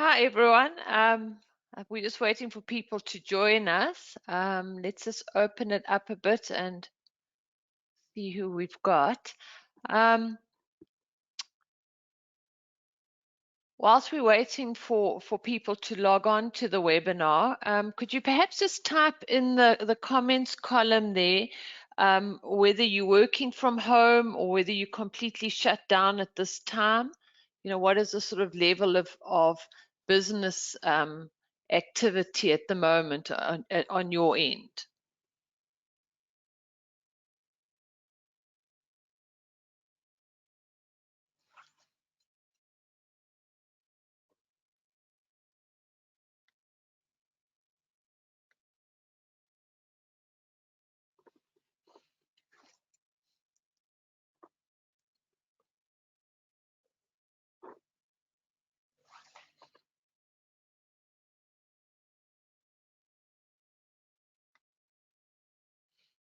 Hi, everyone. We're just waiting for people to join us. Let's just open it up a bit and see who we've got. Whilst we're waiting for people to log on to the webinar, could you perhaps just type in the comments column there whether you're working from home or whether you're completely shut down at this time? You know, what is the sort of level of business activity at the moment on your end?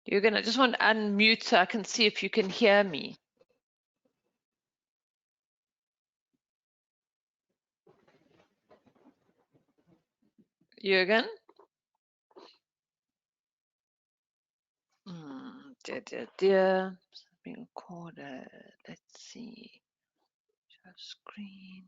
You're gonna just want to unmute so I can see if you can hear me. Jürgen? Dear. Being recorded. Let's see. Share screen.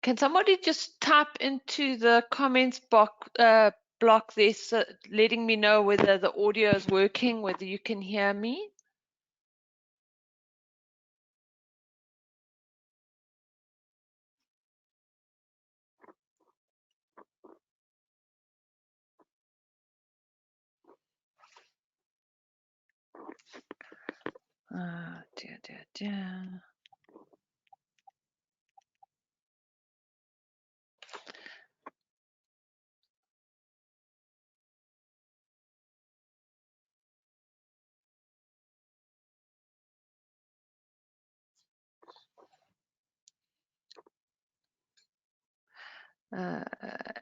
Can somebody just type into the comments box block this, letting me know whether the audio is working, whether you can hear me? Dear.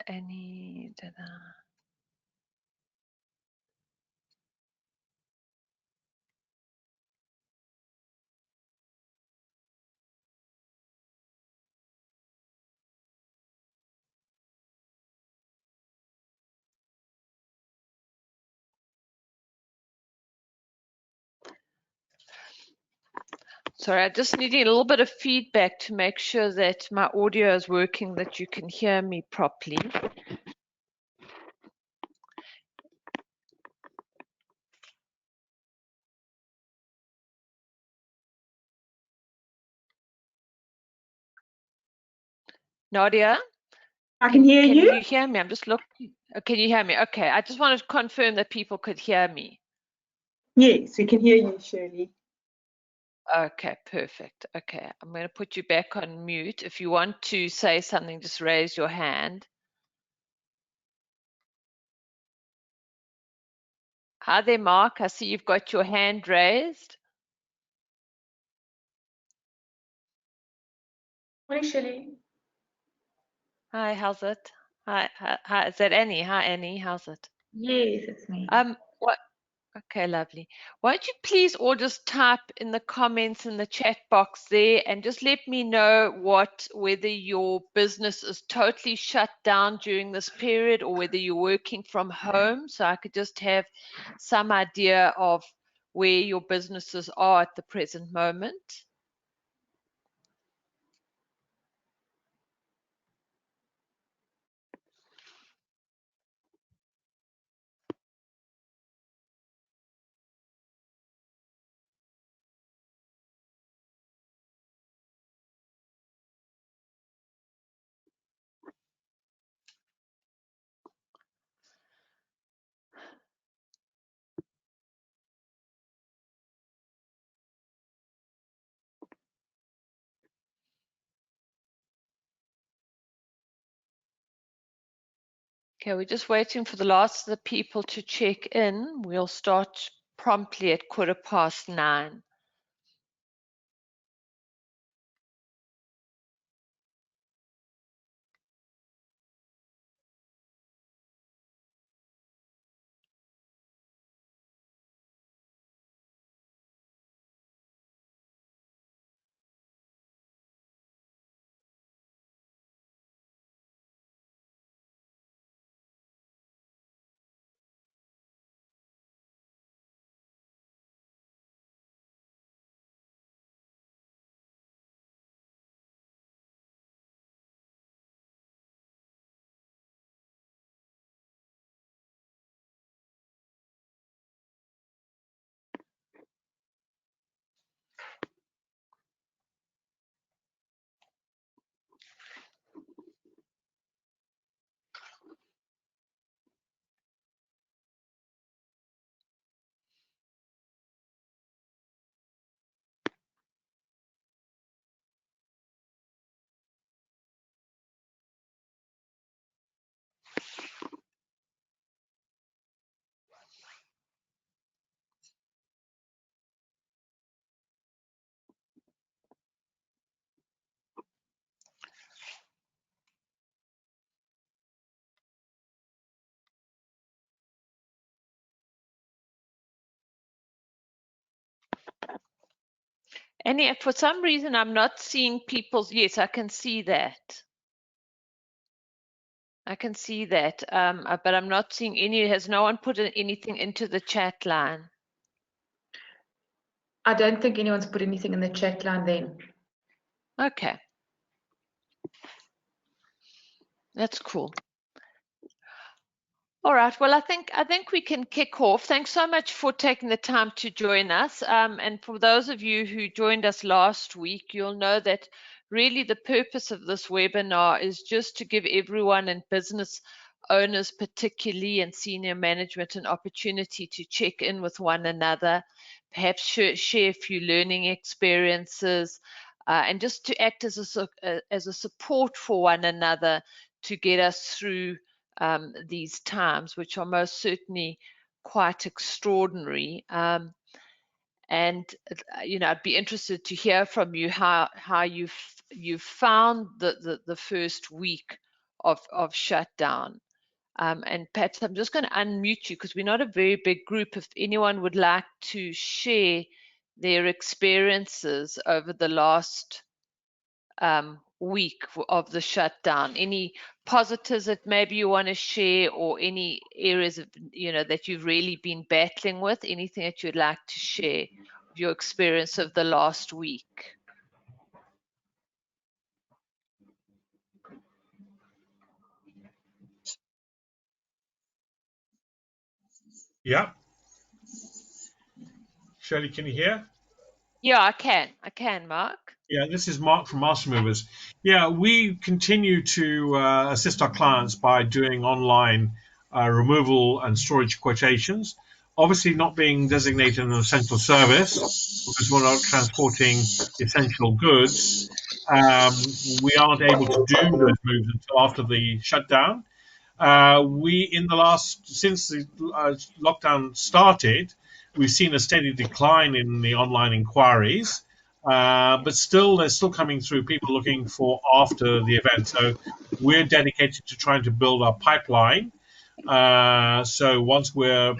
Annie, Sorry, I just need a little bit of feedback to make sure that my audio is working, that you can hear me properly. Nadia? I can hear you. Can you hear me? I'm just looking. Can you hear me? Okay, I just wanted to confirm that people could hear me. Yes, we can hear you, Shirley. Okay, perfect. Okay, I'm going to put you back on mute. If you want to say something, just raise your hand. Hi there, Mark. I see you've got your hand raised. Morning, Shirley. Hi, how's it? Hi. Is that Annie? Hi, Annie. How's it? Yes, it's me. What? Okay, lovely. Why don't you please all just type in the comments in the chat box there and just let me know whether your business is totally shut down during this period or whether you're working from home, so I could just have some idea of where your businesses are at the present moment. Okay, we're just waiting for the last of the people to check in. We'll start promptly at 9:15. For some reason, I'm not seeing people's. Yes, I can see that. I can see that, but I'm not seeing any. Has no one put anything into the chat line? I don't think anyone's put anything in the chat line then. Okay. That's cool. All right. Well, I think we can kick off. Thanks so much for taking the time to join us. And for those of you who joined us last week, you'll know that really the purpose of this webinar is just to give everyone and business owners, particularly, and senior management an opportunity to check in with one another, perhaps share a few learning experiences, and just to act as a support for one another to get us through these times, which are most certainly quite extraordinary. And I'd be interested to hear from you how you've found the first week of shutdown. And perhaps I'm just going to unmute you because we're not a very big group. If anyone would like to share their experiences over the last week of the shutdown, any positives that maybe you want to share, or any areas of that you've really been battling with, anything that you'd like to share of your experience of the last week. Yeah. Shirley, can you hear? Yeah, I can, Mark. Yeah, this is Mark from Master Movers. Yeah, we continue to assist our clients by doing online removal and storage quotations. Obviously, not being designated an essential service because we're not transporting essential goods, we aren't able to do those moves until after the shutdown. Since the lockdown started, we've seen a steady decline in the online inquiries, but still, they're still coming through. People looking for after the event. So we're dedicated to trying to build our pipeline. So once we're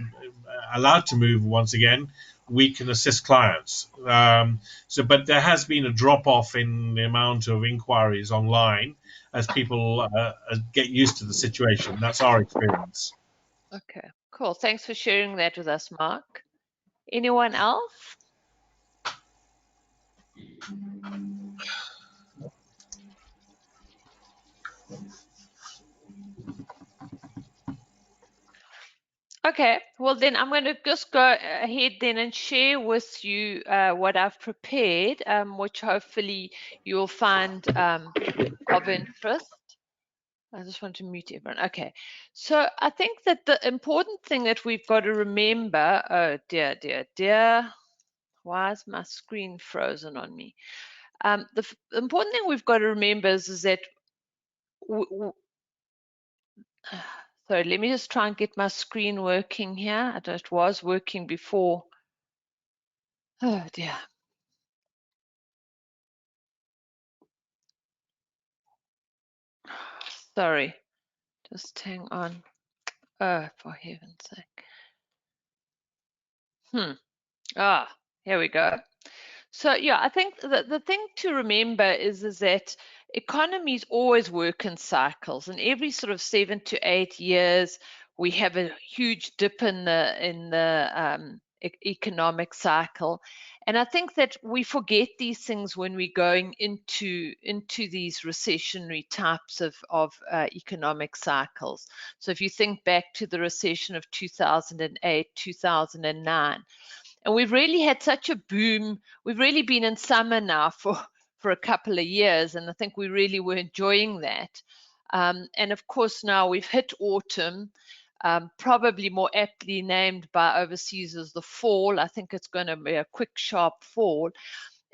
allowed to move once again, we can assist clients. But there has been a drop off in the amount of inquiries online as people get used to the situation. That's our experience. Okay, cool. Thanks for sharing that with us, Mark. Anyone else? Okay, well then I'm going to just go ahead then and share with you what I've prepared, which hopefully you'll find of interest. I just want to mute everyone. Okay, so I think that the important thing that we've got to remember, oh dear, dear, dear, why is my screen frozen on me? The important thing we've got to remember is that sorry, let me just try and get my screen working here. It was working before. Oh dear. Sorry, just hang on. Oh, for heaven's sake. Here we go. So yeah, I think the thing to remember is that economies always work in cycles, and every sort of 7 to 8 years we have a huge dip in the economic cycle. And I think that we forget these things when we're going into these recessionary types of economic cycles. So if you think back to the recession of 2008, 2009, and we've really had such a boom. We've really been in summer now for a couple of years, and I think we really were enjoying that. And of course, now we've hit autumn, probably more aptly named by overseas as the fall. I think it's going to be a quick, sharp fall.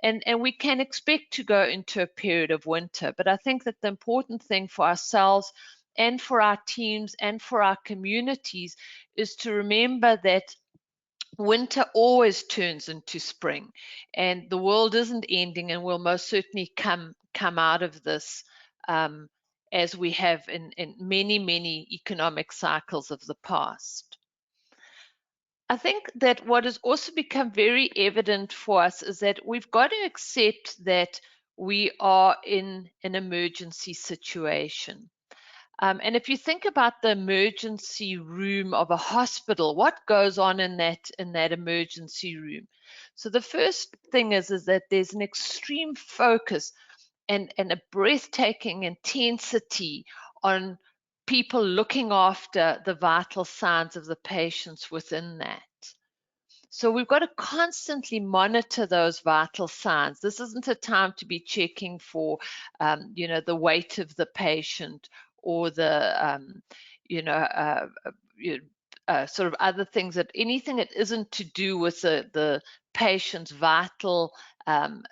And we can expect to go into a period of winter. But I think that the important thing for ourselves and for our teams and for our communities is to remember that winter always turns into spring, and the world isn't ending, and we'll most certainly come out of this, as we have in many economic cycles of the past. I think that what has also become very evident for us is that we've got to accept that we are in an emergency situation. And if you think about the emergency room of a hospital, what goes on in that emergency room? So the first thing is that there's an extreme focus and a breathtaking intensity on people looking after the vital signs of the patients within that. So we've got to constantly monitor those vital signs. This isn't a time to be checking for, the weight of the patient or the, sort of other things, that anything that isn't to do with the patient's vital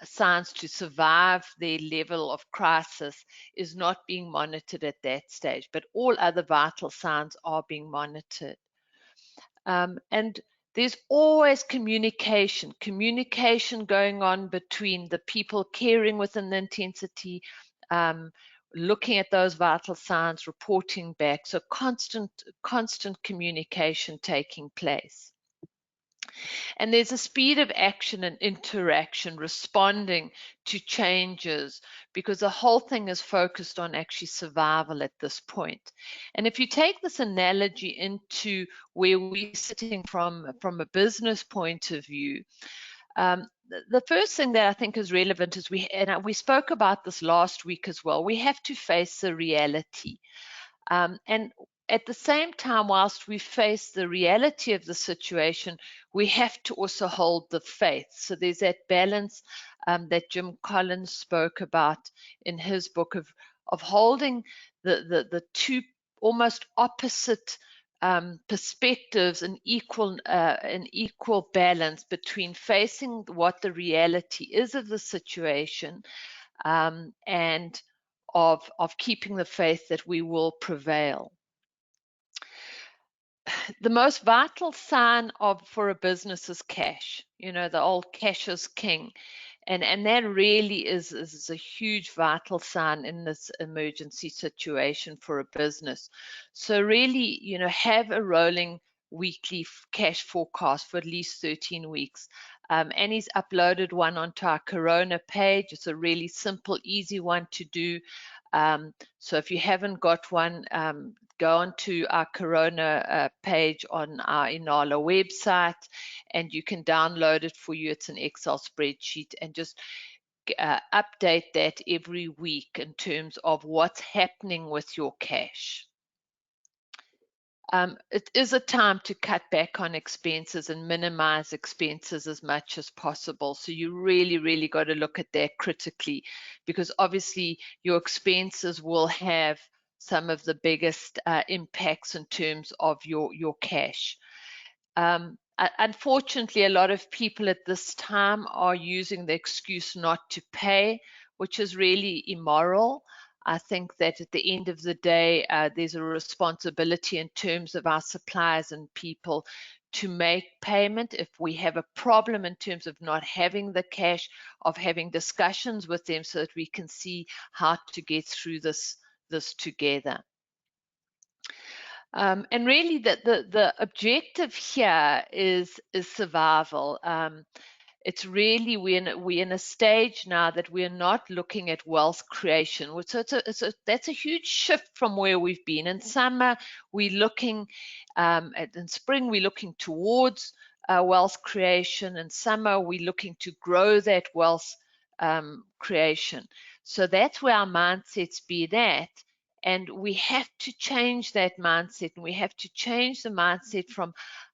signs to survive their level of crisis is not being monitored at that stage. But all other vital signs are being monitored. And there's always communication going on between the people caring within the intensity, looking at those vital signs, reporting back. So constant communication taking place. And there's a speed of action and interaction responding to changes, because the whole thing is focused on actually survival at this point. And if you take this analogy into where we're sitting from a business point of view, the first thing that I think is relevant is we spoke about this last week as well, we have to face the reality. And at the same time, whilst we face the reality of the situation, we have to also hold the faith. So there's that balance that Jim Collins spoke about in his book of holding the two almost opposite perspectives in equal balance between facing what the reality is of the situation and of keeping the faith that we will prevail. The most vital sign for a business is cash. The old cash is king. And that really is a huge vital sign in this emergency situation for a business. So really, have a rolling weekly cash forecast for at least 13 weeks. And he's uploaded one onto our Corona page. It's a really simple, easy one to do. So if you haven't got one, go onto our Corona page on our Inala website, and you can download it for you. It's an Excel spreadsheet, and just update that every week in terms of what's happening with your cash. It is a time to cut back on expenses and minimize expenses as much as possible. So you really, really got to look at that critically, because obviously your expenses will have some of the biggest impacts in terms of your cash. Unfortunately, a lot of people at this time are using the excuse not to pay, which is really immoral. I think that at the end of the day, there's a responsibility in terms of our suppliers and people to make payment. If we have a problem in terms of not having the cash, of having discussions with them so that we can see how to get through this together. And really, the objective here is survival. It's really we're in a stage now that we're not looking at wealth creation. So that's a huge shift from where we've been. In summer, we're looking in spring, we're looking towards wealth creation. In summer, we're looking to grow that wealth creation. So that's where our mindset's been at. And we have to change that mindset, and we have to change the mindset from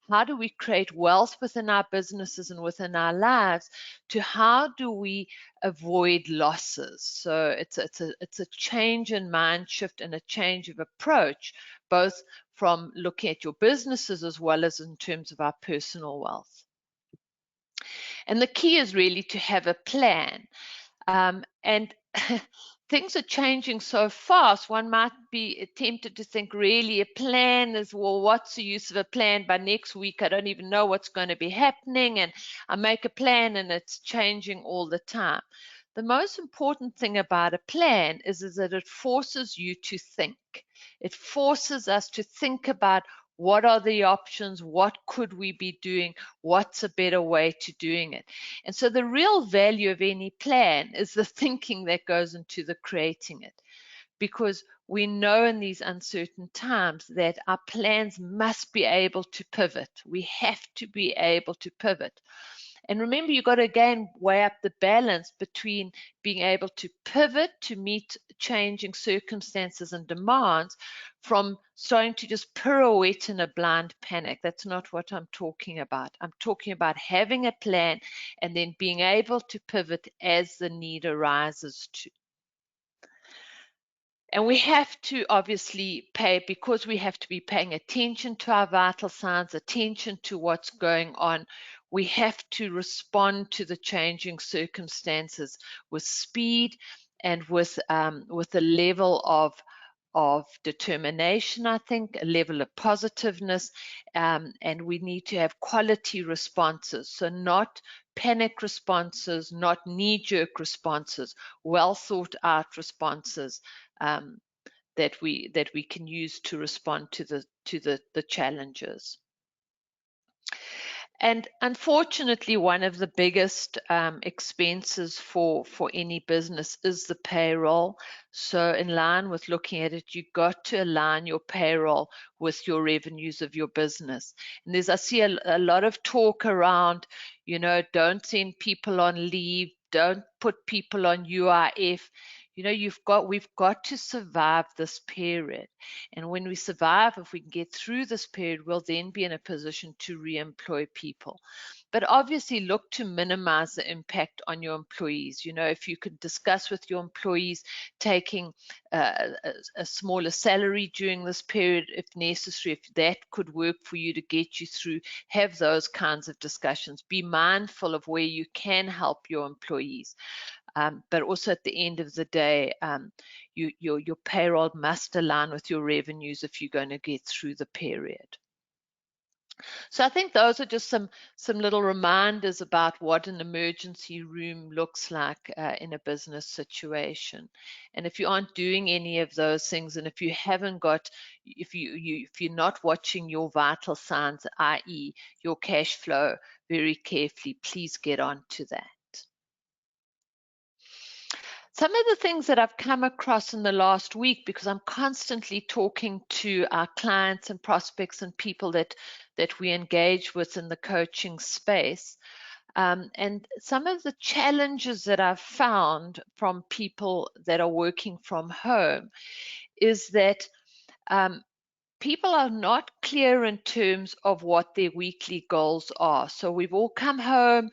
how do we create wealth within our businesses and within our lives to how do we avoid losses. So it's a change in mind shift and a change of approach, both from looking at your businesses as well as in terms of our personal wealth. And the key is really to have a plan. And things are changing so fast, one might be tempted to think really a plan is, well, what's the use of a plan? By next week, I don't even know what's going to be happening, and I make a plan and it's changing all the time. The most important thing about a plan is that it forces you to think. It forces us to think about What are the options? What could we be doing? What's a better way to doing it? And so the real value of any plan is the thinking that goes into the creating it, because we know in these uncertain times that our plans must be able to pivot. We have to be able to pivot. And remember, you've got to again weigh up the balance between being able to pivot to meet changing circumstances and demands from starting to just pirouette in a blind panic. That's not what I'm talking about. I'm talking about having a plan and then being able to pivot as the need arises to. And we have to obviously because we have to be paying attention to our vital signs, attention to what's going on. We have to respond to the changing circumstances with speed and with a level of determination, I think, a level of positiveness, and we need to have quality responses. So not panic responses, not knee-jerk responses, well thought out responses that we can use to respond to the challenges. And unfortunately, one of the biggest expenses for any business is the payroll. So in line with looking at it, you've got to align your payroll with your revenues of your business. And I see a lot of talk around, don't send people on leave, don't put people on UIF. We've got to survive this period. And when we survive, if we can get through this period, we'll then be in a position to re-employ people. But obviously look to minimize the impact on your employees. If you could discuss with your employees taking a smaller salary during this period, if necessary, if that could work for you to get you through, have those kinds of discussions. Be mindful of where you can help your employees. But also at the end of the day, your payroll must align with your revenues if you're going to get through the period. So I think those are just some little reminders about what an emergency room looks like in a business situation. And if you aren't doing any of those things, and if you haven't got, if you're not watching your vital signs, i.e. your cash flow very carefully, please get on to that. Some of the things that I've come across in the last week, because I'm constantly talking to our clients and prospects and people that we engage with in the coaching space, and some of the challenges that I've found from people that are working from home is that people are not clear in terms of what their weekly goals are. So we've all come home,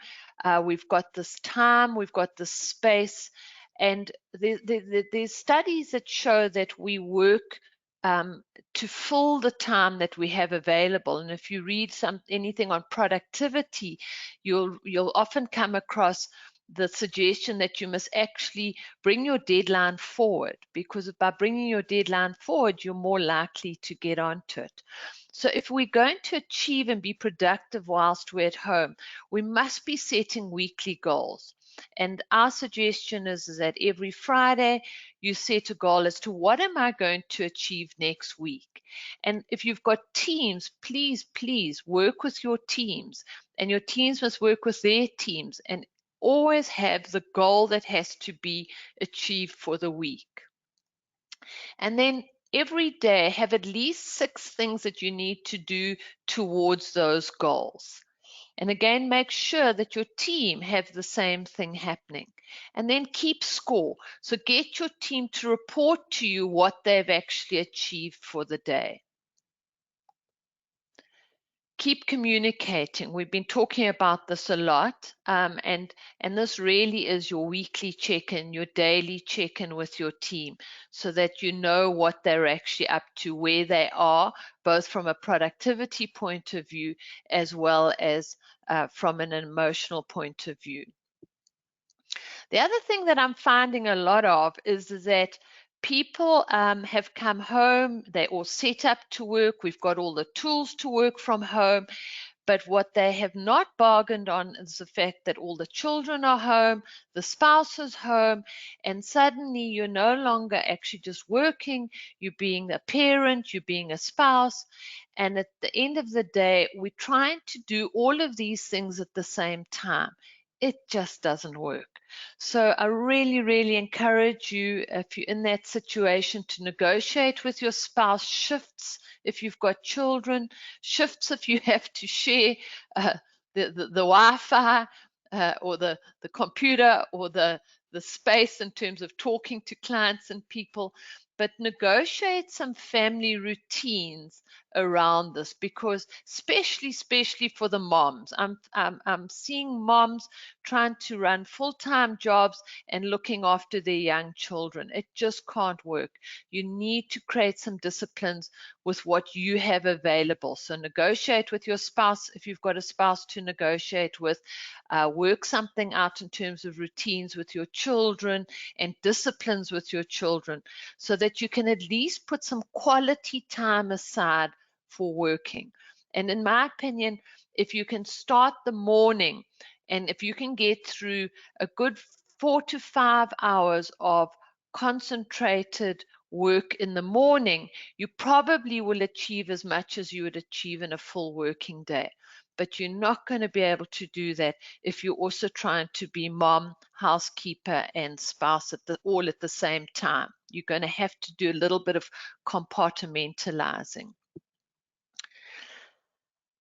we've got this time, we've got this space, and there's studies that show that we work to fill the time that we have available. And if you read anything on productivity, you'll often come across the suggestion that you must actually bring your deadline forward, because by bringing your deadline forward, you're more likely to get onto it. So if we're going to achieve and be productive whilst we're at home, we must be setting weekly goals. And our suggestion is that every Friday you set a goal as to what am I going to achieve next week. And if you've got teams, please work with your teams, and your teams must work with their teams, and always have the goal that has to be achieved for the week. And then every day have at least 6 things that you need to do towards those goals. And again, make sure that your team have the same thing happening. And then keep score. So get your team to report to you what they've actually achieved for the day. Keep communicating. We've been talking about this a lot, and this really is your weekly check-in, your daily check-in with your team, so that you know what they're actually up to, where they are, both from a productivity point of view as well as from an emotional point of view. The other thing that I'm finding a lot of is that people have come home, they're all set up to work, we've got all the tools to work from home, But what they have not bargained on is the fact that all the children are home, the spouse is home, and suddenly you're no longer actually just working, you're being a parent, you're being a spouse. And at the end of the day, we're trying to do all of these things at the same time. It just doesn't work. So I really, really encourage you, if you're in that situation, to negotiate with your spouse shifts if you've got children, shifts if you have to share the Wi-Fi or the computer or the space in terms of talking to clients and people, but negotiate some family routines around this, because especially for the moms, I'm seeing moms trying to run full-time jobs and looking after their young children. It just can't work. You need to create some disciplines with what you have available. So negotiate with your spouse if you've got a spouse to negotiate with. Work something out in terms of routines with your children and disciplines with your children, so that you can at least put some quality time aside for working. And in my opinion, if you can start the morning and if you can get through a good 4 to 5 hours of concentrated work in the morning, you probably will achieve as much as you would achieve in a full working day. But you're not going to be able to do that if you're also trying to be mom, housekeeper, and spouse all at the same time. You're going to have to do a little bit of compartmentalizing.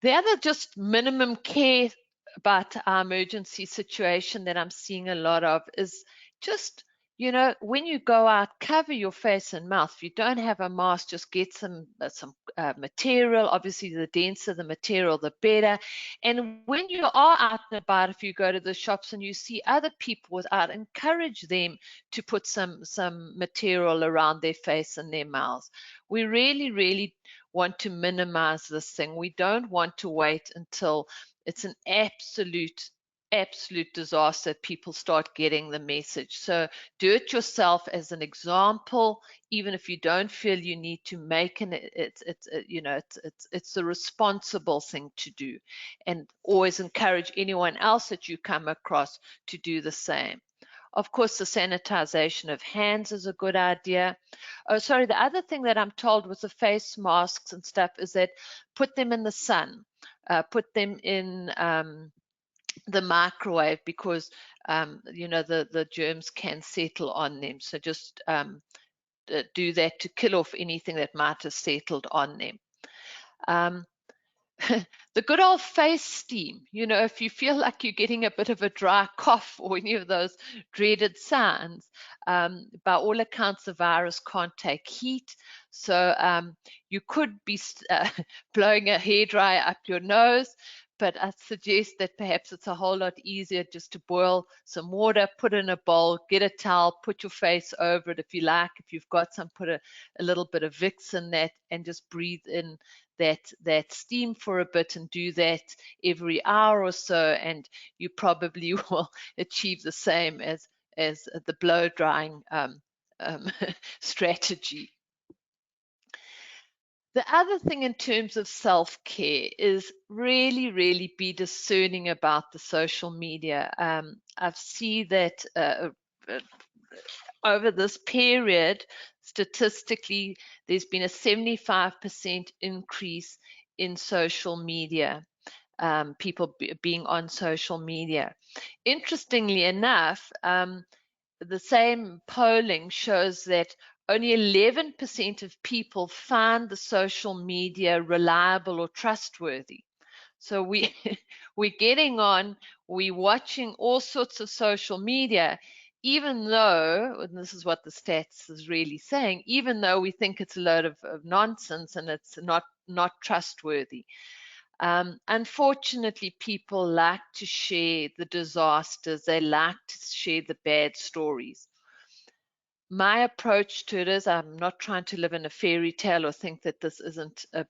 The other just minimum care about our emergency situation that I'm seeing a lot of is just, when you go out, cover your face and mouth. If you don't have a mask, just get some material. Obviously, the denser the material, the better. And when you are out and about, if you go to the shops and you see other people without, encourage them to put some material around their face and their mouths. We really, really want to minimize this thing. We don't want to wait until it's an absolute disaster people start getting the message. So do it yourself as an example, even if you don't feel you need to make it's the responsible thing to do, and always encourage anyone else that you come across to do the same. Of course, the sanitization of hands is a good idea. Oh, sorry, the other thing that I'm told with the face masks and stuff is that put them in the sun, put them in the microwave, because the germs can settle on them. So just do that to kill off anything that might have settled on them. The good old face steam, if you feel like you're getting a bit of a dry cough or any of those dreaded signs, by all accounts, the virus can't take heat. So you could be blowing a hairdryer up your nose, but I suggest that perhaps it's a whole lot easier just to boil some water, put in a bowl, get a towel, put your face over it if you like. If you've got some, put a little bit of Vicks in that and just breathe in that steam for a bit, and do that every hour or so, and you probably will achieve the same as the blow drying strategy. The other thing in terms of self-care is really, really be discerning about the social media. I've seen that over this period, statistically, there's been a 75% increase in social media, people being on social media. Interestingly enough, the same polling shows that only 11% of people find the social media reliable or trustworthy. So we're getting on, we're watching all sorts of social media, even though, and this is what the stats is really saying, even though we think it's a load of nonsense and it's not trustworthy. Unfortunately, people like to share the disasters. They like to share the bad stories. My approach to it is, I'm not trying to live in a fairy tale or think that this isn't a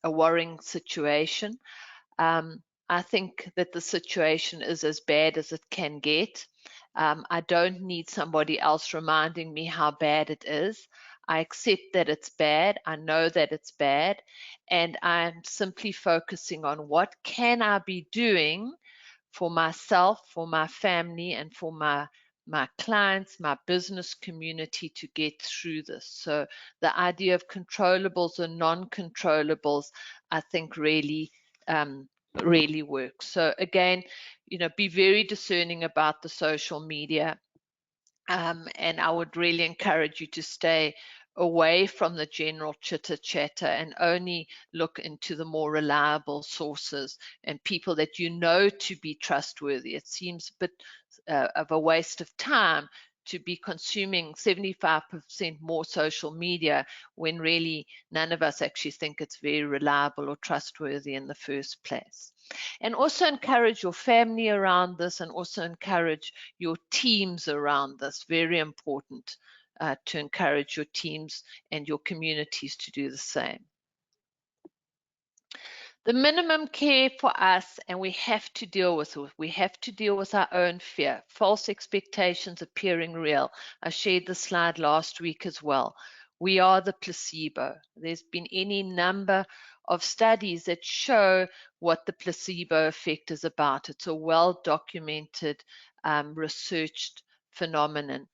worrying situation. I think that the situation is as bad as it can get. I don't need somebody else reminding me how bad it is. I accept that it's bad. I know that it's bad. And I'm simply focusing on what can I be doing for myself, for my family, and for my clients, my business community to get through this. So the idea of controllables and non-controllables, I think really really works. So again, be very discerning about the social media. And I would really encourage you to stay away from the general chitter chatter and only look into the more reliable sources and people that you know to be trustworthy. It seems a bit of a waste of time to be consuming 75% more social media when really none of us actually think it's very reliable or trustworthy in the first place. And also encourage your family around this, and also encourage your teams around this. Very important to encourage your teams and your communities to do the same. The minimum care for us, and we have to deal with it. We have to deal with our own fear, false expectations appearing real. I shared the slide last week as well. We are the placebo. There's been any number of studies that show what the placebo effect is about. It's a well-documented, researched phenomenon.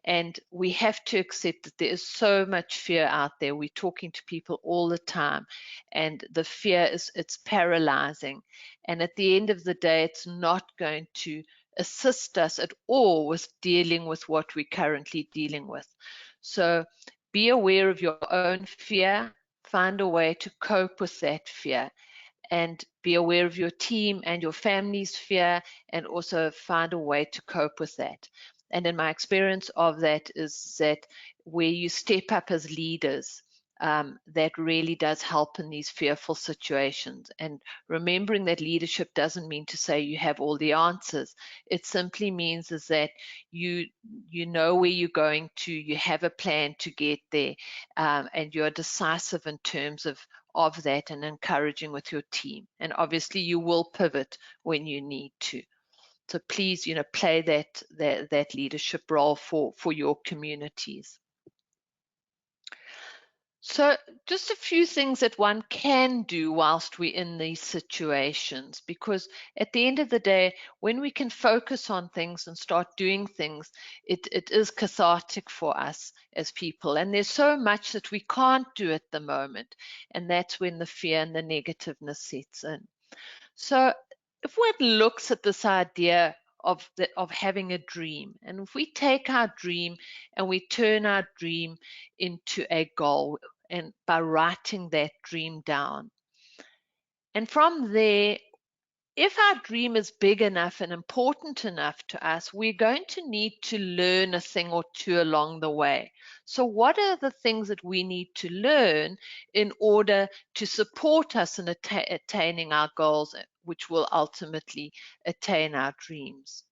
And we have to accept that there is so much fear out there. We're talking to people all the time, and the fear it's paralyzing. And at the end of the day, it's not going to assist us at all with dealing with what we're currently dealing with. So be aware of your own fear, find a way to cope with that fear, and be aware of your team and your family's fear, and also find a way to cope with that. And in my experience of that is that where you step up as leaders, that really does help in these fearful situations. And remembering that leadership doesn't mean to say you have all the answers. It simply means is that you know where you're going to, you have a plan to get there, and you're decisive in terms of that, and encouraging with your team. And obviously you will pivot when you need to. So please, play that leadership role for your communities. So just a few things that one can do whilst we're in these situations, because at the end of the day, when we can focus on things and start doing things, it is cathartic for us as people. And there's so much that we can't do at the moment. And that's when the fear and the negativeness sets in. So if one looks at this idea of having a dream, and if we take our dream and we turn our dream into a goal, and by writing that dream down, and from there, if our dream is big enough and important enough to us, we're going to need to learn a thing or two along the way. So what are the things that we need to learn in order to support us in attaining our goals, which will ultimately attain our dreams?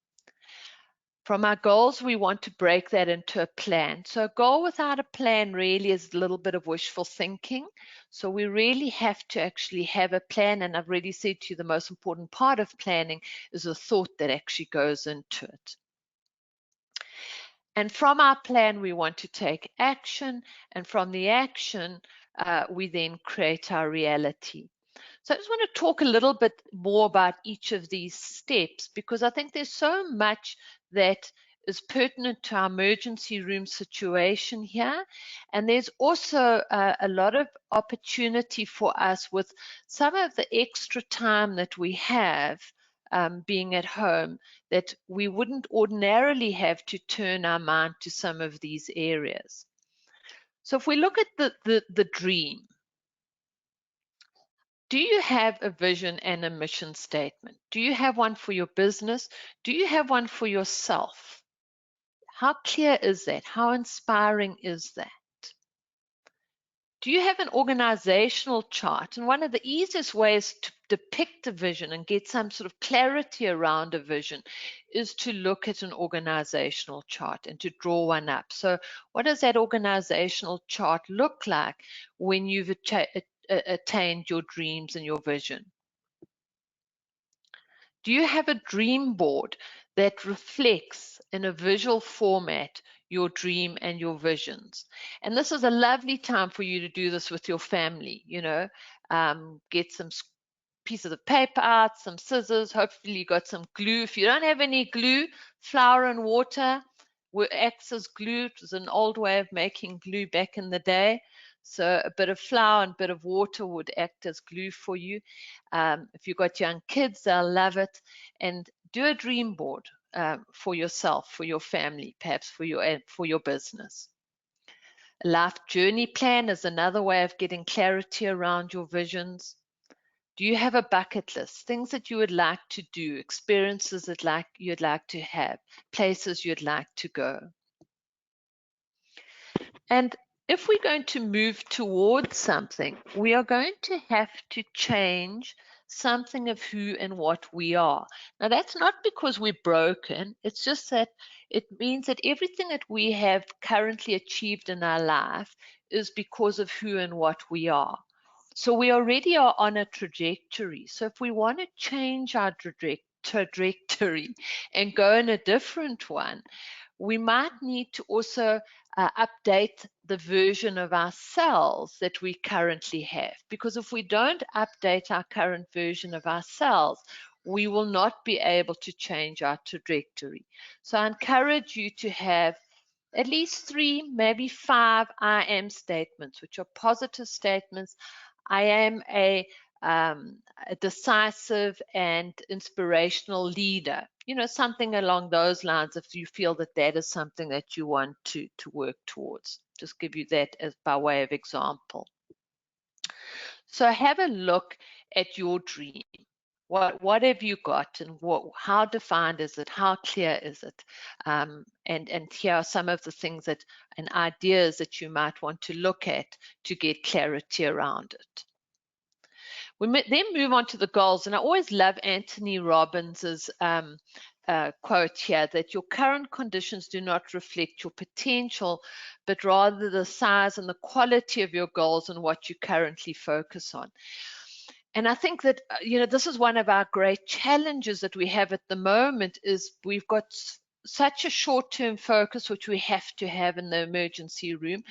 From our goals, we want to break that into a plan. So a goal without a plan really is a little bit of wishful thinking. So we really have to actually have a plan. And I've already said to you, the most important part of planning is the thought that actually goes into it. And from our plan, we want to take action. And from the action, we then create our reality. So I just want to talk a little bit more about each of these steps, because I think there's so much that is pertinent to our emergency room situation here. And there's also a lot of opportunity for us with some of the extra time that we have being at home, that we wouldn't ordinarily have to turn our mind to some of these areas. So if we look at the dream, do you have a vision and a mission statement? Do you have one for your business? Do you have one for yourself? How clear is that? How inspiring is that? Do you have an organizational chart? And one of the easiest ways to depict a vision and get some sort of clarity around a vision is to look at an organizational chart and to draw one up. So what does that organizational chart look like when you've attained your dreams and your vision? Do you have a dream board that reflects in a visual format your dream and your visions. And this is a lovely time for you to do this with your family, you know. Get some pieces of paper out, some scissors, hopefully you got some glue. If you don't have any glue, flour and water acts as glue. It was an old way of making glue back in the day. So a bit of flour and a bit of water would act as glue for you. If you've got young kids, they'll love it. And do a dream board for yourself, for your family, perhaps for your business. A life journey plan is another way of getting clarity around your visions. Do you have a bucket list? Things that you would like to do, experiences that you'd like to have, places you'd like to go. And if we're going to move towards something, we are going to have to change something of who and what we are. Now, that's not because we're broken. It's just that it means that everything that we have currently achieved in our life is because of who and what we are. So we already are on a trajectory. So if we want to change our trajectory and go in a different one, we might need to also update the version of ourselves that we currently have. Because if we don't update our current version of ourselves, we will not be able to change our trajectory. So I encourage you to have at least 3, maybe 5 I am statements, which are positive statements. I am a decisive and inspirational leader. You know, something along those lines, if you feel that that is something that you want to work towards. Just give you that as by way of example. So have a look at your dream. What have you got, and how defined is it? How clear is it? And here are some of the things and ideas that you might want to look at to get clarity around it. We then move on to the goals, and I always love Anthony Robbins's quote here, that your current conditions do not reflect your potential, but rather the size and the quality of your goals and what you currently focus on. And I think that, you know, this is one of our great challenges that we have at the moment, is we've got such a short-term focus, which we have to have in the emergency room,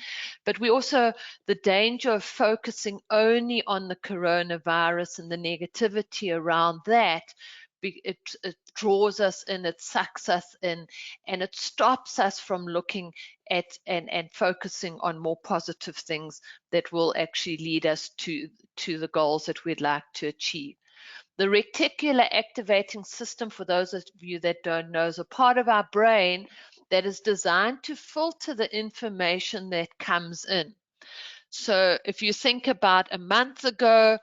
but we also, the danger of focusing only on the coronavirus and the negativity around that, it draws us in, it sucks us in, and it stops us from looking at and focusing on more positive things that will actually lead us to the goals that we'd like to achieve. The reticular activating system, for those of you that don't know, is a part of our brain that is designed to filter the information that comes in. So if you think about a month ago,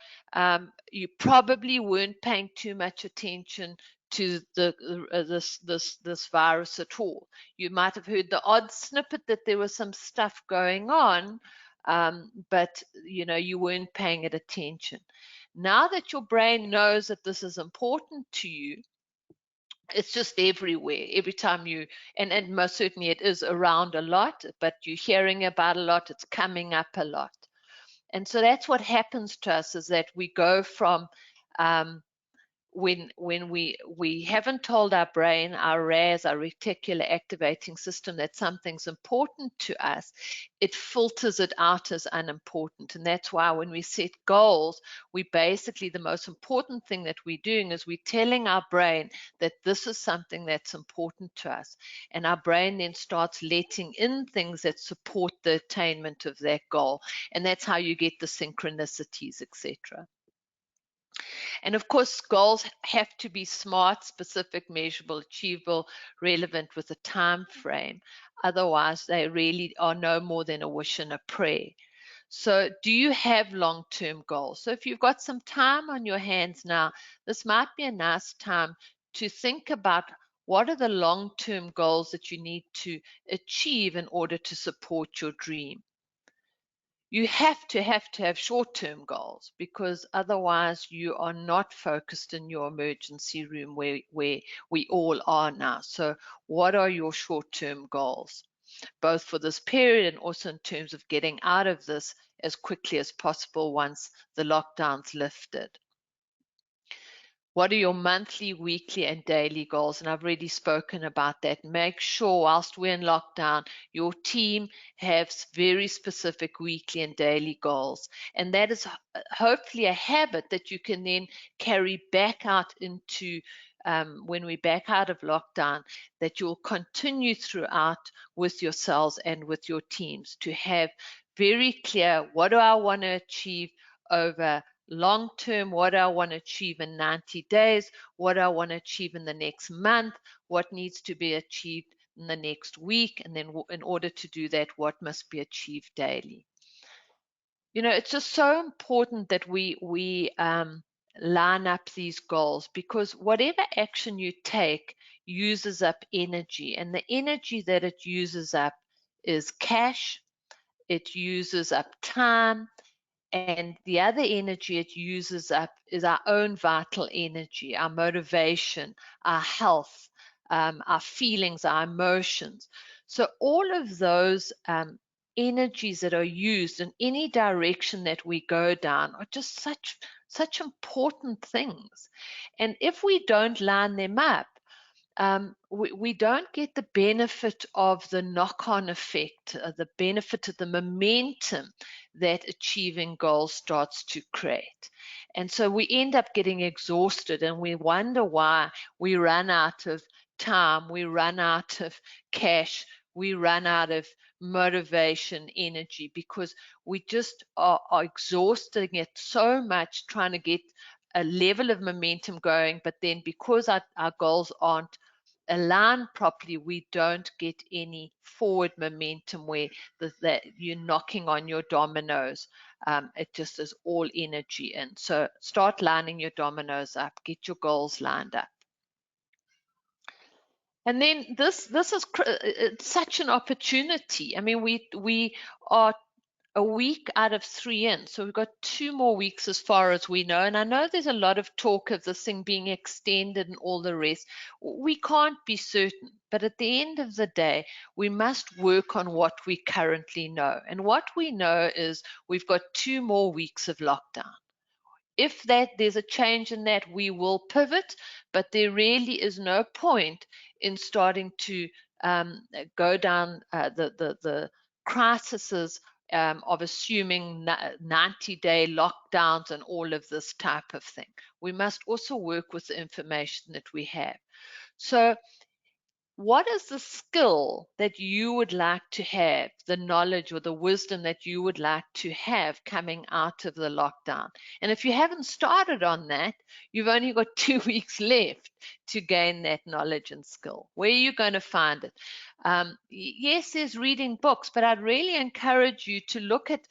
you probably weren't paying too much attention to this virus at all. You might have heard the odd snippet that there was some stuff going on, but you know, you weren't paying it attention. Now that your brain knows that this is important to you, it's just everywhere. Every time and most certainly it is around a lot, but you're hearing about a lot, it's coming up a lot. And so that's what happens to us, is that we go from when we haven't told our brain, our RAS, our reticular activating system, that something's important to us, it filters it out as unimportant. And that's why when we set goals, we basically, the most important thing that we're doing is we're telling our brain that this is something that's important to us. And our brain then starts letting in things that support the attainment of that goal. And that's how you get the synchronicities, etc. And of course, goals have to be smart, specific, measurable, achievable, relevant with a time frame. Otherwise, they really are no more than a wish and a prayer. So do you have long-term goals? So if you've got some time on your hands now, this might be a nice time to think about what are the long-term goals that you need to achieve in order to support your dream. You have to have short-term goals, because otherwise you are not focused in your emergency room where we all are now. So what are your short-term goals, both for this period and also in terms of getting out of this as quickly as possible once the lockdown's lifted? What are your monthly, weekly, and daily goals? And I've already spoken about that. Make sure, whilst we're in lockdown, your team has very specific weekly and daily goals. And that is hopefully a habit that you can then carry back out into when we're back out of lockdown, that you'll continue throughout with yourselves and with your teams to have very clear, what do I want to achieve over long term, what I want to achieve in 90 days, what I want to achieve in the next month, what needs to be achieved in the next week, and then in order to do that, what must be achieved daily. You know, it's just so important that we line up these goals, because whatever action you take uses up energy, and the energy that it uses up is cash, it uses up time, and the other energy it uses up is our own vital energy, our motivation, our health, our feelings, our emotions. So all of those energies that are used in any direction that we go down are just such important things. And if we don't line them up, we don't get the benefit of the knock-on effect, the benefit of the momentum that achieving goals starts to create. And so we end up getting exhausted, and we wonder why we run out of time, we run out of cash, we run out of motivation, energy, because we just are exhausting it so much trying to get a level of momentum going, but then because our goals aren't aligned properly, we don't get any forward momentum where that you're knocking on your dominoes. It just is all energy in. So start lining your dominoes up, get your goals lined up. And then this is it's such an opportunity. I mean, we are a week out of 3 in. So we've got 2 more weeks as far as we know. And I know there's a lot of talk of this thing being extended and all the rest. We can't be certain. But at the end of the day, we must work on what we currently know. And what we know is we've got 2 more weeks of lockdown. If there's a change in that, we will pivot, but there really is no point in starting to go down the crises of assuming 90-day lockdowns and all of this type of thing. We must also work with the information that we have. So what is the skill that you would like to have, the knowledge or the wisdom that you would like to have coming out of the lockdown? And if you haven't started on that, you've only got 2 weeks left to gain that knowledge and skill. Where are you going to find it? Yes, there's reading books, but I'd really encourage you to look at,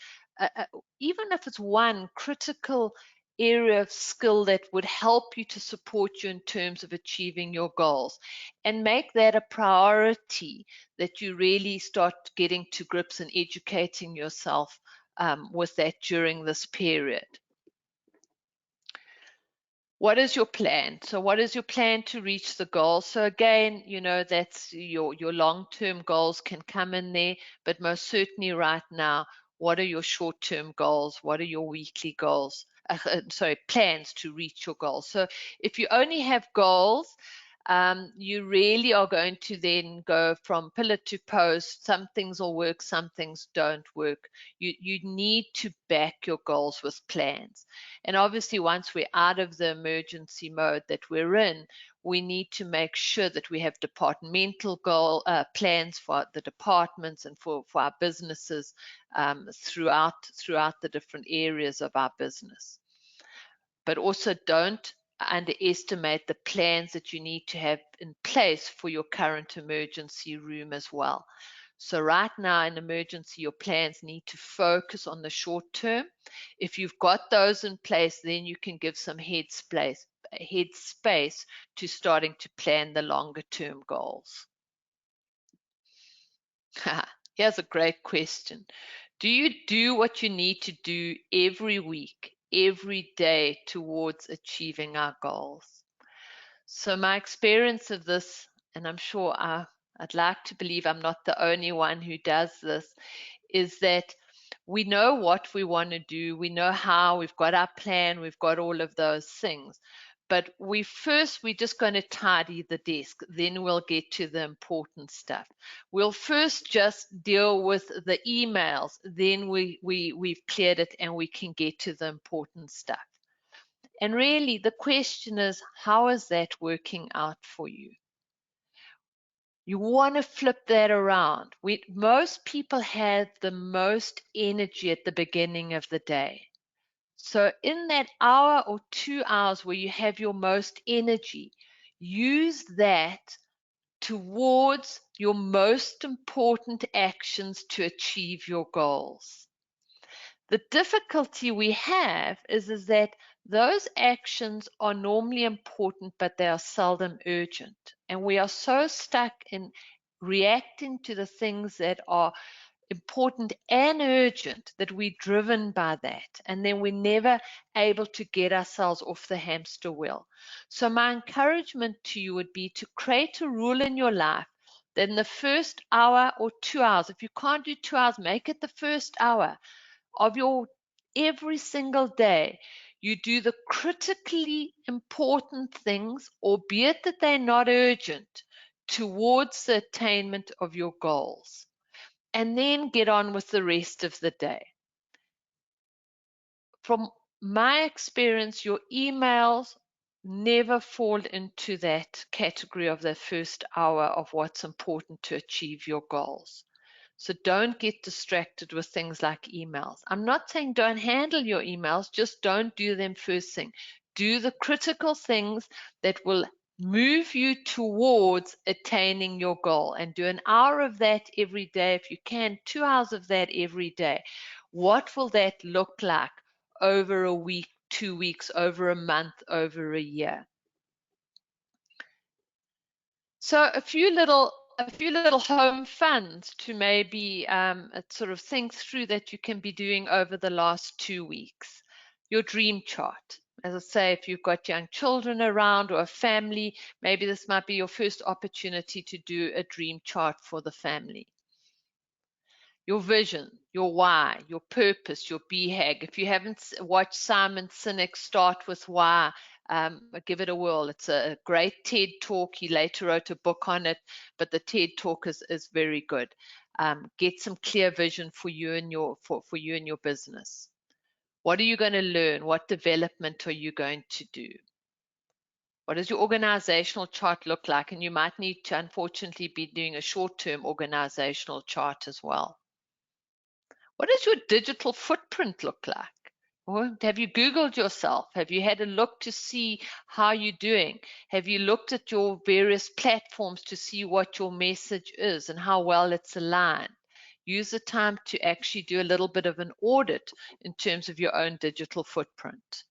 even if it's one critical area of skill that would help you to support you in terms of achieving your goals, and make that a priority, that you really start getting to grips and educating yourself with that during this period. What is your plan? So what is your plan to reach the goal? So again, you know, that's your long-term goals can come in there, but most certainly right now, what are your short-term goals? What are your weekly goals? Plans to reach your goals. So if you only have goals, you really are going to then go from pillar to post. Some things will work, some things don't work. You need to back your goals with plans. And obviously, once we're out of the emergency mode that we're in, we need to make sure that we have departmental goal plans for the departments and for our businesses throughout the different areas of our business. But also don't underestimate the plans that you need to have in place for your current emergency room as well. So right now in emergency, your plans need to focus on the short term. If you've got those in place, then you can give some headspace to starting to plan the longer term goals. Here's a great question. Do you do what you need to do every week, every day towards achieving our goals? So my experience of this, and I'm sure I'd like to believe I'm not the only one who does this, is that we know what we want to do, we know how, we've got our plan, we've got all of those things. But we're just going to tidy the desk. Then we'll get to the important stuff. We'll first just deal with the emails. Then we've cleared it and we can get to the important stuff. And really, the question is, how is that working out for you? You want to flip that around. Most people have the most energy at the beginning of the day. So in that hour or 2 hours where you have your most energy, use that towards your most important actions to achieve your goals. The difficulty we have is that those actions are normally important, but they are seldom urgent. And we are so stuck in reacting to the things that are important and urgent that we're driven by that. And then we're never able to get ourselves off the hamster wheel. So my encouragement to you would be to create a rule in your life that in the first hour or 2 hours, if you can't do 2 hours, make it the first hour of your every single day, you do the critically important things, albeit that they're not urgent, towards the attainment of your goals. And then get on with the rest of the day. From my experience, your emails never fall into that category of the first hour of what's important to achieve your goals. So don't get distracted with things like emails. I'm not saying don't handle your emails, just don't do them first thing. Do the critical things that will move you towards attaining your goal, and do an hour of that every day. If you can, 2 hours of that every day. What will that look like over a week, 2 weeks, over a month, over a year? So a few little home funds to maybe sort of think through that you can be doing over the last 2 weeks. Your dream chart. As I say, if you've got young children around or a family, maybe this might be your first opportunity to do a dream chart for the family. Your vision, your why, your purpose, your BHAG. If you haven't watched Simon Sinek Start With Why, give it a whirl. It's a great TED talk. He later wrote a book on it, but the TED talk is very good. Get some clear vision for you and your business. What are you going to learn? What development are you going to do? What does your organizational chart look like? And you might need to, unfortunately, be doing a short-term organizational chart as well. What does your digital footprint look like? Or have you Googled yourself? Have you had a look to see how you're doing? Have you looked at your various platforms to see what your message is and how well it's aligned? Use the time to actually do a little bit of an audit in terms of your own digital footprint.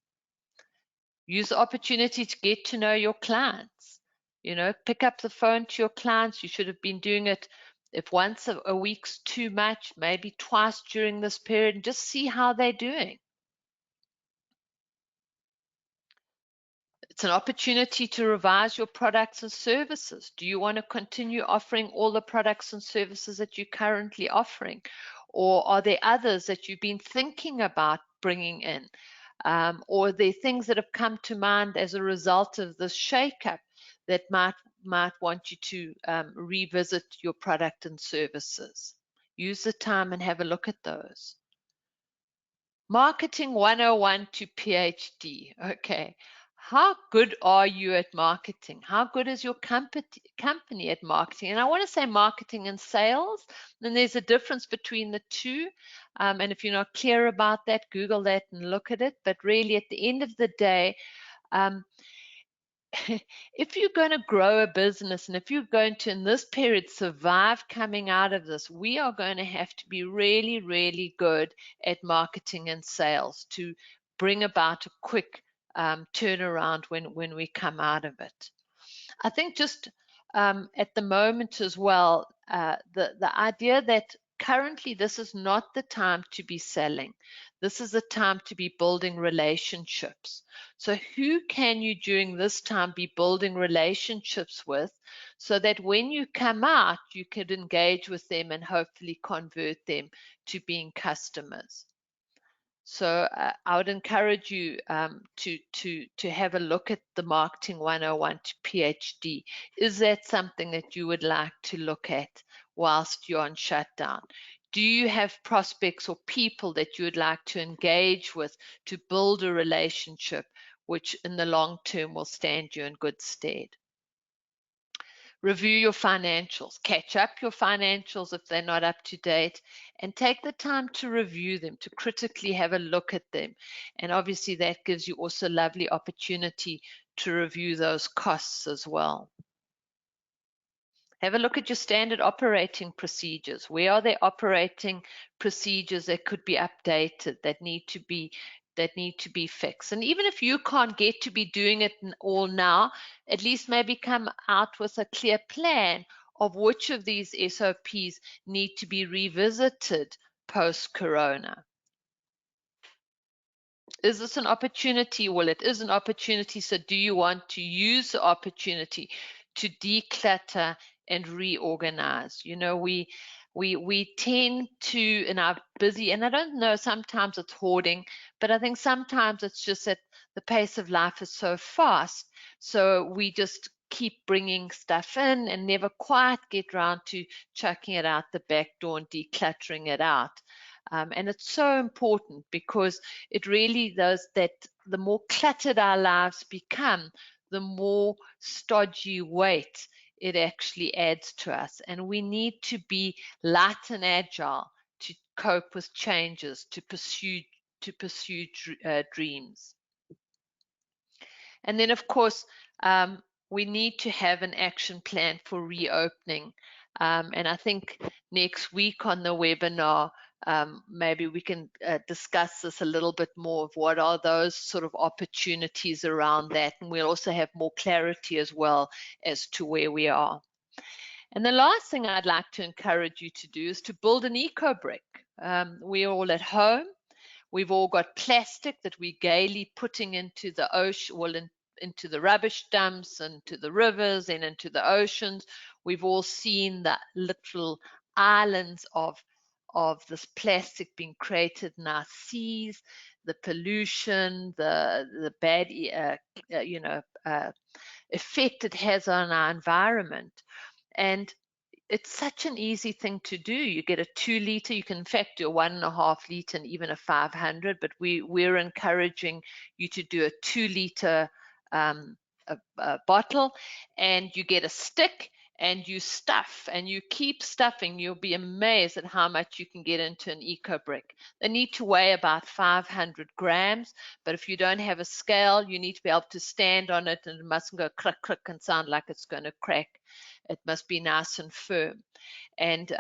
Use the opportunity to get to know your clients. Pick up the phone to your clients. You should have been doing it. If once a week's too much, maybe twice during this period, and just see how they're doing. It's an opportunity to revise your products and services. Do you want to continue offering all the products and services that you're currently offering? Or are there others that you've been thinking about bringing in? Or are there things that have come to mind as a result of this shakeup that might want you to revisit your product and services? Use the time and have a look at those. Marketing 101 to PhD. Okay. How good are you at marketing? How good is your company at marketing? And I want to say marketing and sales. And there's a difference between the two. And if you're not clear about that, Google that and look at it. But really, at the end of the day, if you're going to grow a business and if you're going to, in this period, survive coming out of this, we are going to have to be really, really good at marketing and sales to bring about a quick turnaround when we come out of it. I think just at the moment as well, the idea that currently this is not the time to be selling. This is the time to be building relationships. So who can you during this time be building relationships with so that when you come out, you could engage with them and hopefully convert them to being customers. So I would encourage you to have a look at the Marketing 101 to PhD. Is that something that you would like to look at whilst you're on shutdown? Do you have prospects or people that you would like to engage with to build a relationship which in the long term will stand you in good stead? Review your financials, catch up your financials if they're not up to date, and take the time to review them, to critically have a look at them. And obviously that gives you also a lovely opportunity to review those costs as well. Have a look at your standard operating procedures. Where are there operating procedures that could be updated, that need to be fixed? And even if you can't get to be doing it all now, at least maybe come out with a clear plan of which of these SOPs need to be revisited post-corona. Is this an opportunity? Well, it is an opportunity. So do you want to use the opportunity to declutter and reorganize? You know, we tend to, in our busy, and I don't know, sometimes it's hoarding, but I think sometimes it's just that the pace of life is so fast. So we just keep bringing stuff in and never quite get around to chucking it out the back door and decluttering it out. And it's so important because it really does that. The more cluttered our lives become, the more stodgy weight it actually adds to us. And we need to be light and agile to cope with changes, to pursue dreams. And then, of course, we need to have an action plan for reopening. And I think next week on the webinar, maybe we can discuss this a little bit more of what are those sort of opportunities around that. And we'll also have more clarity as well as to where we are. And the last thing I'd like to encourage you to do is to build an EcoBrick. We're all at home. We've all got plastic that we're gaily putting into the ocean, well, into the rubbish dumps, into the rivers, and into the oceans. We've all seen the literal islands of this plastic being created in our seas, the pollution, the bad, effect it has on our environment. And it's such an easy thing to do. You get a 2 liter, you can in fact do a 1.5 liter and even a 500, but we're encouraging you to do a 2 liter bottle, and you get a stick and you stuff and you keep stuffing. You'll be amazed at how much you can get into an EcoBrick. They need to weigh about 500 grams, but if you don't have a scale, you need to be able to stand on it, and it mustn't go click, click and sound like it's going to crack. It must be nice and firm. And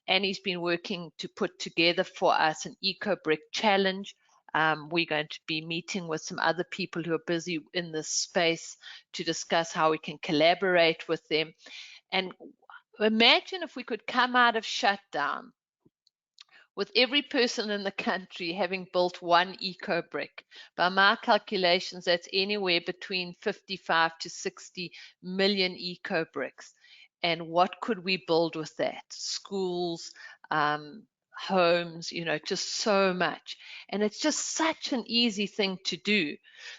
Annie's been working to put together for us an EcoBrick challenge. We're going to be meeting with some other people who are busy in this space to discuss how we can collaborate with them. And imagine if we could come out of shutdown with every person in the country having built one EcoBrick. By my calculations, that's anywhere between 55 to 60 million EcoBricks. And what could we build with that? Schools, homes, you know, just so much. And it's just such an easy thing to do.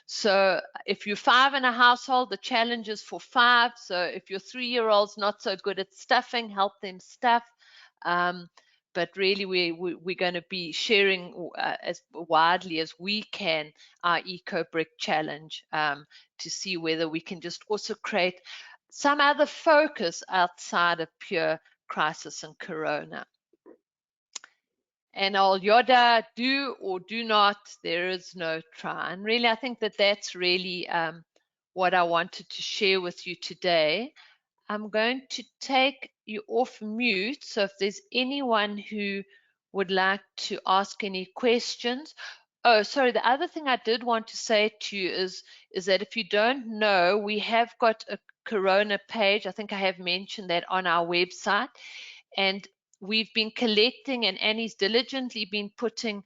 So if you're 5 in a household, the challenge is for 5. So if your 3-year-old's not so good at stuffing, help them stuff. But really we're going to be sharing as widely as we can our EcoBrick challenge to see whether we can just also create some other focus outside of pure crisis and corona. And al yoda, do or do not, there is no try. And really, I think that that's really what I wanted to share with you today. I'm going to take you off mute. So if there's anyone who would like to ask any questions. Oh, sorry. The other thing I did want to say to you is that if you don't know, we have got a Corona page. I think I have mentioned that on our website. And we've been collecting, and Annie's diligently been putting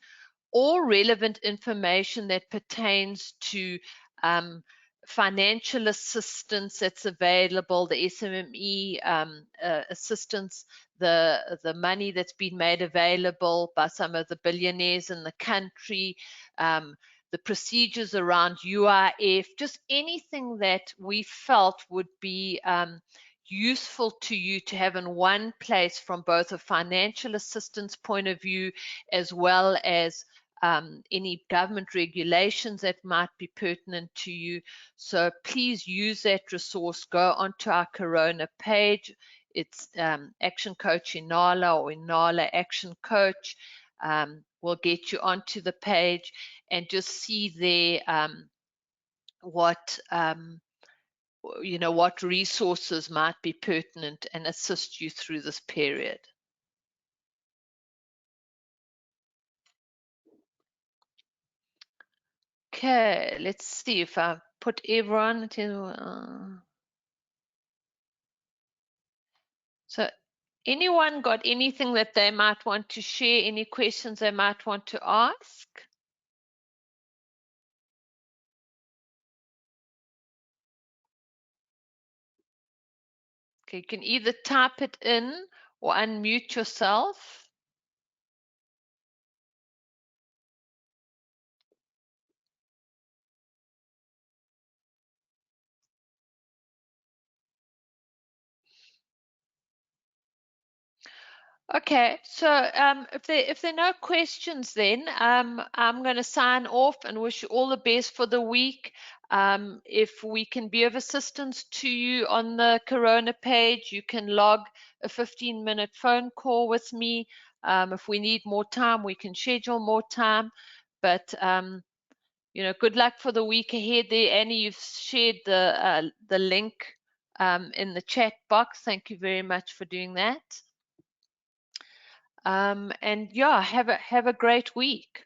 all relevant information that pertains to financial assistance that's available, the SMME assistance, the money that's been made available by some of the billionaires in the country, the procedures around UIF, just anything that we felt would be useful to you to have in one place from both a financial assistance point of view as well as any government regulations that might be pertinent to you. So please use that resource. Go onto our Corona page. It's Action Coach Inala or Inala Action Coach. We'll get you onto the page and just see there what what resources might be pertinent and assist you through this period. Okay, let's see if I put everyone to. So anyone got anything that they might want to share? Any questions they might want to ask? Okay, you can either type it in or unmute yourself. Okay, so if there are no questions, then I'm going to sign off and wish you all the best for the week. If we can be of assistance to you on the Corona page, you can log a 15-minute phone call with me. If we need more time, we can schedule more time. But good luck for the week ahead there. Annie, you've shared the link in the chat box. Thank you very much for doing that. And yeah, have a great week.